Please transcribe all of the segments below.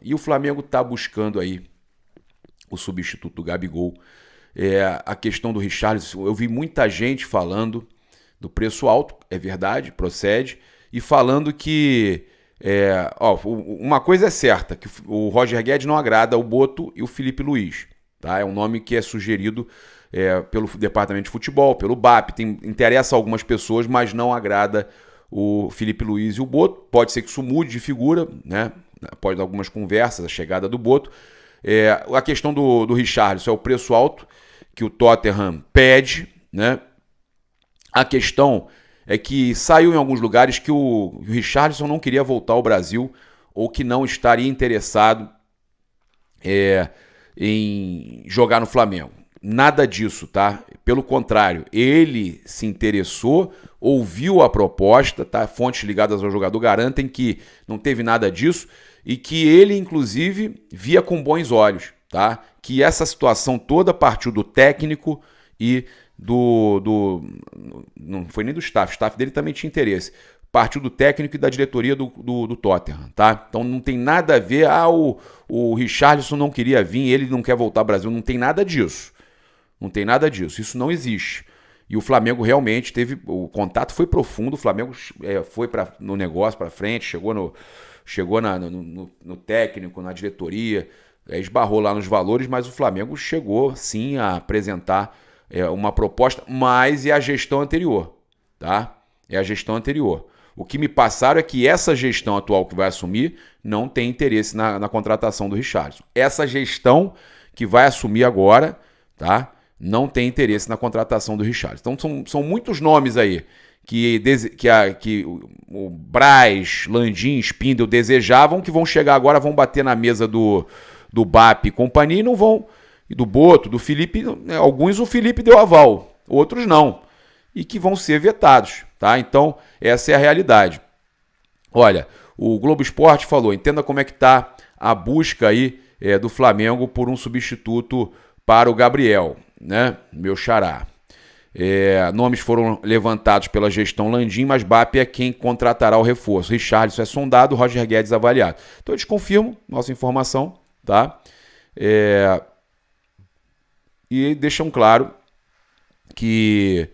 E o Flamengo está buscando aí o substituto do Gabigol. A questão do Richarlison, eu vi muita gente falando do preço alto, é verdade, procede, e falando que uma coisa é certa, que o Roger Guedes não agrada o Boto e o Felipe Luiz. Tá? É um nome que é sugerido pelo Departamento de Futebol, pelo BAP, interessa a algumas pessoas, mas não agrada o Felipe Luiz e o Boto. Pode ser que isso mude de figura, né? Após algumas conversas, a chegada do Boto. A questão do Richarlison é o preço alto que o Tottenham pede, né? A questão é que saiu em alguns lugares que o Richarlison não queria voltar ao Brasil ou que não estaria interessado em jogar no Flamengo. Nada disso, tá? Pelo contrário, ele se interessou, ouviu a proposta, tá? Fontes ligadas ao jogador garantem que não teve nada disso e que ele, inclusive, via com bons olhos, tá? Que essa situação toda partiu do técnico e não foi nem do staff, o staff dele também tinha interesse. Partiu do técnico e da diretoria do Tottenham, tá? Então não tem nada a ver, o Richarlison não queria vir, ele não quer voltar ao Brasil, não tem nada disso. Não tem nada disso, isso não existe. E o Flamengo realmente o contato foi profundo, o Flamengo foi no negócio para frente, chegou no técnico, na diretoria, esbarrou lá nos valores, mas o Flamengo chegou sim a apresentar uma proposta, mas é a gestão anterior, tá? É a gestão anterior. O que me passaram é que essa gestão atual que vai assumir não tem interesse na contratação do Richarlison. Essa gestão que vai assumir agora, tá? Não tem interesse na contratação do Richarlison. Então são muitos nomes aí que o Braz, Landim, Spindle desejavam, que vão chegar agora, vão bater na mesa do BAP e companhia e não vão. E do Boto, do Felipe, alguns o Felipe deu aval, outros não. E que vão ser vetados, tá? Então, essa é a realidade. Olha, o Globo Esporte falou, entenda como é que está a busca aí do Flamengo por um substituto para o Gabriel, né? Meu xará. Nomes foram levantados pela gestão Landim, mas BAP é quem contratará o reforço. Richarlison é sondado, Roger Guedes avaliado. Então eles confirmam nossa informação, tá? E deixam claro que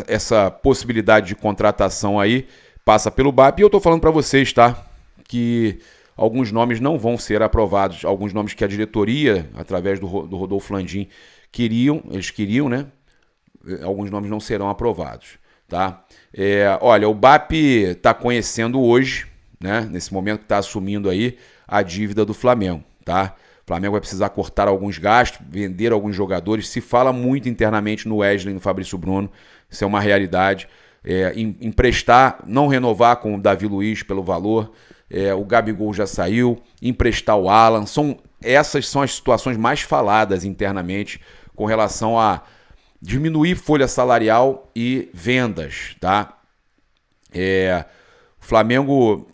essa possibilidade de contratação aí passa pelo BAP. E eu estou falando para vocês, tá? Que alguns nomes não vão ser aprovados, alguns nomes que a diretoria, através do Rodolfo Landim, eles queriam, né? Alguns nomes não serão aprovados, tá? Olha, o BAP está conhecendo hoje, né? Nesse momento que está assumindo aí a dívida do Flamengo, tá? O Flamengo vai precisar cortar alguns gastos, vender alguns jogadores. Se fala muito internamente no Wesley e no Fabrício Bruno, isso é uma realidade. Emprestar, não renovar com o Davi Luiz pelo valor. O Gabigol já saiu, emprestar o Alan. Essas são as situações mais faladas internamente com relação a diminuir folha salarial e vendas, tá? O Flamengo,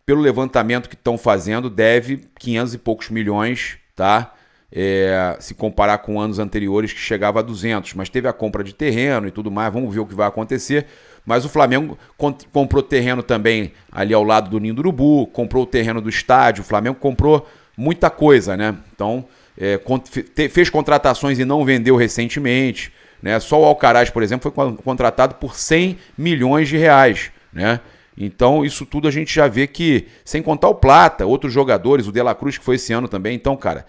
pelo levantamento que estão fazendo, deve 500 e poucos milhões, tá? Se comparar com anos anteriores que chegava a 200, mas teve a compra de terreno e tudo mais, vamos ver o que vai acontecer. Mas o Flamengo comprou terreno também ali ao lado do Ninho do Urubu, comprou o terreno do estádio, o Flamengo comprou muita coisa, né? Então, fez contratações e não vendeu recentemente, né? Só o Alcaraz, por exemplo, foi contratado por 100 milhões de reais, né? Então, isso tudo a gente já vê que, sem contar o Plata, outros jogadores, o De La Cruz que foi esse ano também. Então, cara,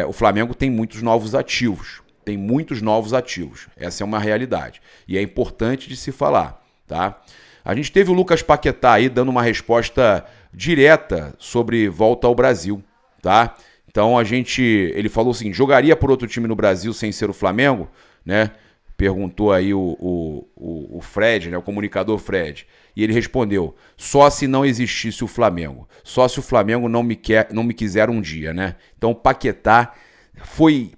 o Flamengo tem muitos novos ativos. Tem muitos novos ativos. Essa é uma realidade. E é importante de se falar, tá? A gente teve o Lucas Paquetá aí dando uma resposta direta sobre volta ao Brasil, tá? Então, ele falou assim, jogaria por outro time no Brasil sem ser o Flamengo, né? Perguntou aí o Fred, né? O comunicador Fred. E ele respondeu, só se não existisse o Flamengo. Só se o Flamengo não me quiser um dia, né? Então o Paquetá foi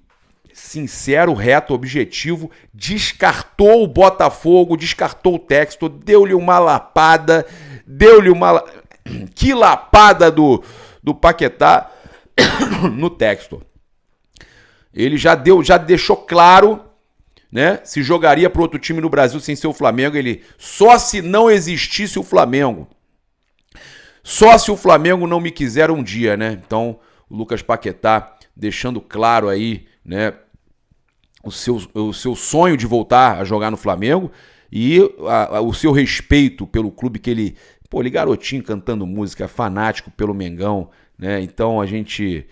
sincero, reto, objetivo, descartou o Botafogo, descartou o Textor, deu-lhe uma lapada, Que lapada do Paquetá no Textor. Ele já deixou claro, né, se jogaria para outro time no Brasil sem ser o Flamengo, só se não existisse o Flamengo. Só se o Flamengo não me quiser um dia, né? Então, o Lucas Paquetá deixando claro aí, né, o seu sonho de voltar a jogar no Flamengo e o seu respeito pelo clube que ele... Pô, ele garotinho cantando música, fanático pelo Mengão, né? Então a gente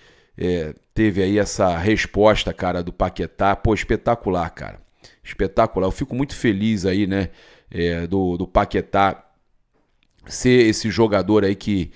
teve aí essa resposta, cara, do Paquetá. Pô, espetacular, cara. Espetacular. Eu fico muito feliz aí, né, do Paquetá ser esse jogador aí que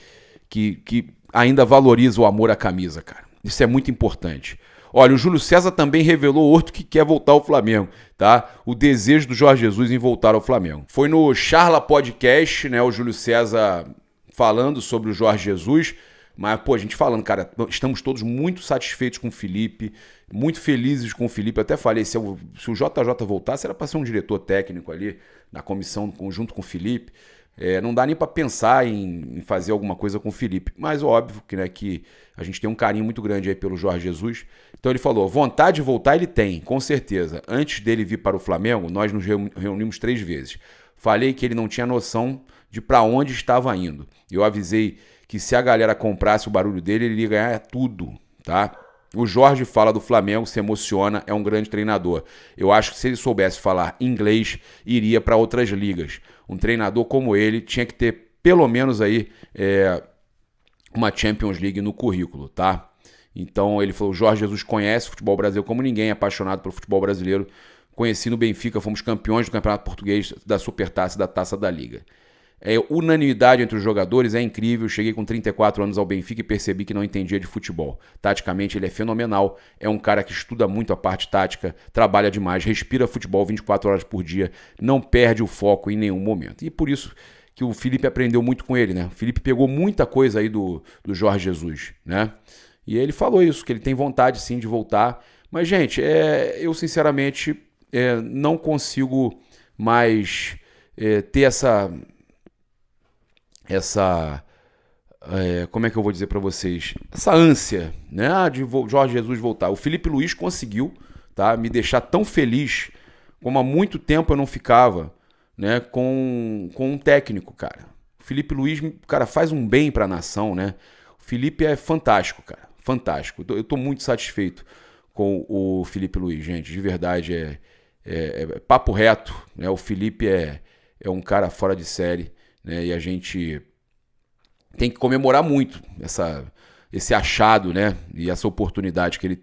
ainda valoriza o amor à camisa, cara. Isso é muito importante. Olha, o Júlio César também revelou outro que quer voltar ao Flamengo, tá? O desejo do Jorge Jesus em voltar ao Flamengo. Foi no Charla Podcast, né, o Júlio César falando sobre o Jorge Jesus, mas, pô, a gente falando, cara, estamos todos muito satisfeitos com o Felipe, muito felizes com o Felipe. Eu até falei, se o JJ voltasse, era para ser um diretor técnico ali, na comissão, junto com o Felipe. Não dá nem para pensar em fazer alguma coisa com o Felipe, mas óbvio que, né, que a gente tem um carinho muito grande aí pelo Jorge Jesus. Então ele falou, vontade de voltar ele tem, com certeza. Antes dele vir para o Flamengo, nós nos reunimos 3 vezes. Falei que ele não tinha noção de para onde estava indo. Eu avisei que se a galera comprasse o barulho dele, ele ia ganhar tudo, tá? O Jorge fala do Flamengo, se emociona, é um grande treinador. Eu acho que se ele soubesse falar inglês, iria para outras ligas. Um treinador como ele tinha que ter pelo menos aí uma Champions League no currículo, tá? Então ele falou, o Jorge Jesus conhece o futebol brasileiro como ninguém, é apaixonado pelo futebol brasileiro. Conheci no Benfica, fomos campeões do Campeonato Português, da Supertaça e da Taça da Liga. Unanimidade entre os jogadores, é incrível. Cheguei com 34 anos ao Benfica e percebi que não entendia de futebol. Taticamente ele é fenomenal, é um cara que estuda muito a parte tática, trabalha demais, respira futebol 24 horas por dia, não perde o foco em nenhum momento. E por isso que o Felipe aprendeu muito com ele, né? O Felipe pegou muita coisa aí do Jorge Jesus, né? E ele falou isso, que ele tem vontade sim de voltar. Mas, gente, eu sinceramente não consigo mais ter essa como é que eu vou dizer para vocês? Essa ânsia, né, de Jorge Jesus voltar. O Felipe Luiz conseguiu, tá, me deixar tão feliz como há muito tempo eu não ficava, né, com um técnico, cara. O Felipe Luiz, cara, faz um bem para a nação, né? O Felipe é fantástico, cara, fantástico. Eu tô muito satisfeito com o Felipe Luiz, gente, de verdade, papo reto, né? O Felipe é um cara fora de série, né? E a gente tem que comemorar muito esse achado, né? E essa oportunidade que ele teve.